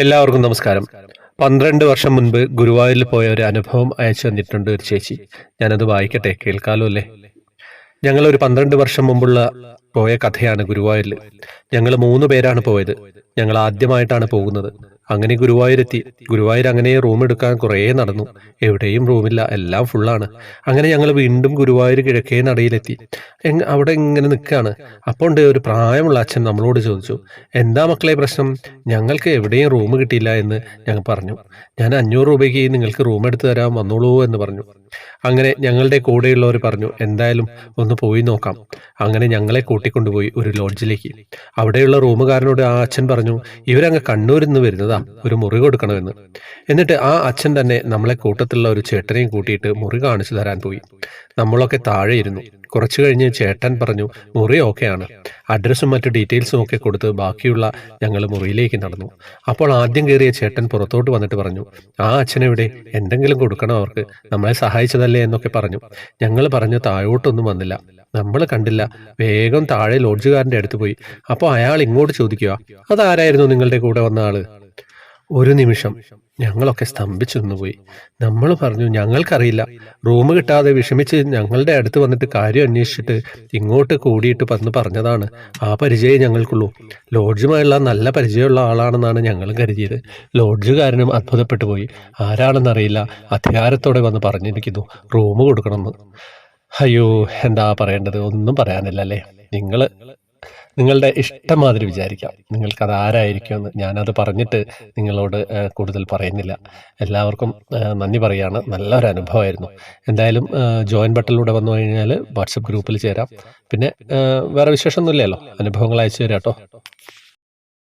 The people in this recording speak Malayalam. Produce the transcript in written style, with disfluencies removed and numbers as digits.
എല്ലാവർക്കും നമസ്കാരം. 12 വർഷം മുൻപ് ഗുരുവായൂരിൽ പോയ ഒരു അനുഭവം അയച്ചു തന്നിട്ടുണ്ട് ഒരു ചേച്ചി. ഞാനത് വായിക്കട്ടെ, കേൾക്കാലോ അല്ലേ? ഞങ്ങളൊരു 12 വർഷം മുമ്പുള്ള പോയ കഥയാണ് ഗുരുവായൂരിൽ. ഞങ്ങൾ 3 പേരാണ് പോയത്. ഞങ്ങൾ ആദ്യമായിട്ടാണ് പോകുന്നത്. അങ്ങനെ ഗുരുവായൂരെത്തി. ഗുരുവായൂർ അങ്ങനെ റൂം എടുക്കാൻ കുറേ നടന്നു. എവിടെയും റൂമില്ല, എല്ലാം ഫുള്ളാണ്. അങ്ങനെ ഞങ്ങൾ വീണ്ടും ഗുരുവായൂർ കിഴക്കേ നടയിലെത്തി. അവിടെ ഇങ്ങനെ നിൽക്കുകയാണ്. അപ്പോൾ ഉണ്ട് ഒരു പ്രായമുള്ള അച്ഛൻ നമ്മളോട് ചോദിച്ചു, എന്താ മക്കളെ പ്രശ്നം? ഞങ്ങൾക്ക് എവിടെയും റൂം കിട്ടിയില്ല എന്ന് ഞങ്ങൾ പറഞ്ഞു. ഞാൻ 500 രൂപയ്ക്ക് നിങ്ങൾക്ക് റൂം എടുത്ത് തരാൻ വന്നോളൂ എന്ന് പറഞ്ഞു. അങ്ങനെ ഞങ്ങളുടെ കൂടെയുള്ളവർ പറഞ്ഞു, എന്തായാലും ഒന്ന് പോയി നോക്കാം. അങ്ങനെ ഞങ്ങളെ കൂട്ടിക്കൊണ്ടുപോയി ഒരു ലോഡ്ജിലേക്ക്. അവിടെയുള്ള റൂമുകാരനോട് ആ അച്ഛൻ പറഞ്ഞു, ഇവരങ്ങ് കണ്ണൂരിൽ നിന്ന് വരുന്നതാ, ഒരു മുറി കൊടുക്കണമെന്ന്. എന്നിട്ട് ആ അച്ഛൻ തന്നെ നമ്മളെ കൂട്ടത്തിലുള്ള ഒരു ചേട്ടനെയും കൂട്ടിയിട്ട് മുറി കാണിച്ചു തരാൻ പോയി. നമ്മളൊക്കെ താഴെ ഇരുന്നു. കുറച്ചു കഴിഞ്ഞ് ചേട്ടൻ പറഞ്ഞു, മുറി ഓക്കെയാണ്. അഡ്രസ്സും മറ്റു ഡീറ്റെയിൽസും ഒക്കെ കൊടുത്ത് ബാക്കിയുള്ള ഞങ്ങൾ മുറിയിലേക്ക് നടന്നു. അപ്പോൾ ആദ്യം കയറിയ ചേട്ടൻ പുറത്തോട്ട് വന്നിട്ട് പറഞ്ഞു, ആ അച്ഛനെവിടെ? എന്തെങ്കിലും കൊടുക്കണം അവർക്ക്, നമ്മളെ സഹായിച്ചതല്ലേ എന്നൊക്കെ പറഞ്ഞു. ഞങ്ങൾ പറഞ്ഞു താഴോട്ടൊന്നും വന്നില്ല, നമ്മൾ കണ്ടില്ല. വേഗം താഴെ ലോഡ്ജുകാരൻ്റെ അടുത്ത് പോയി. അപ്പോൾ അയാൾ ഇങ്ങോട്ട് ചോദിക്കുക, അതാരായിരുന്നു നിങ്ങളുടെ കൂടെ വന്ന ആള്? ഒരു നിമിഷം ഞങ്ങളൊക്കെ സ്തംഭിച്ചു നിന്നുപോയി. നമ്മൾ പറഞ്ഞു, ഞങ്ങൾക്കറിയില്ല. റൂം കിട്ടാതെ വിഷമിച്ച് ഞങ്ങളുടെ അടുത്ത് വന്നിട്ട് കാര്യം അന്വേഷിച്ചിട്ട് ഇങ്ങോട്ട് കൂടിയിട്ട് വന്ന് പറഞ്ഞതാണ്. ആ പരിചയം ഞങ്ങൾക്കുള്ളൂ. ലോഡ്ജുമായുള്ള നല്ല പരിചയമുള്ള ആളാണെന്നാണ് ഞങ്ങളും കരുതിയത്. ലോഡ്ജുകാരനും അത്ഭുതപ്പെട്ടു പോയി. ആരാണെന്നറിയില്ല, അധികാരത്തോടെ വന്ന് പറഞ്ഞിരിക്കുന്നു റൂം കൊടുക്കണമെന്ന്. അയ്യോ, എന്താ പറയേണ്ടത്? ഒന്നും പറയാനില്ല അല്ലേ. നിങ്ങളുടെ ഇഷ്ടമാതിരി വിചാരിക്കാം നിങ്ങൾക്കത് ആരായിരിക്കുമെന്ന്. ഞാനത് പറഞ്ഞിട്ട് നിങ്ങളോട് കൂടുതൽ പറയുന്നില്ല. എല്ലാവർക്കും നന്ദി പറയുകയാണ്. നല്ലൊരു അനുഭവമായിരുന്നു. എന്തായാലും ജോയിൻ ബട്ടണിലൂടെ വന്നു കഴിഞ്ഞാൽ വാട്സപ്പ് ഗ്രൂപ്പിൽ ചേരാം. പിന്നെ വേറെ വിശേഷമൊന്നുമില്ലല്ലോ, അനുഭവങ്ങൾ അയച്ചു തരാം കേട്ടോ.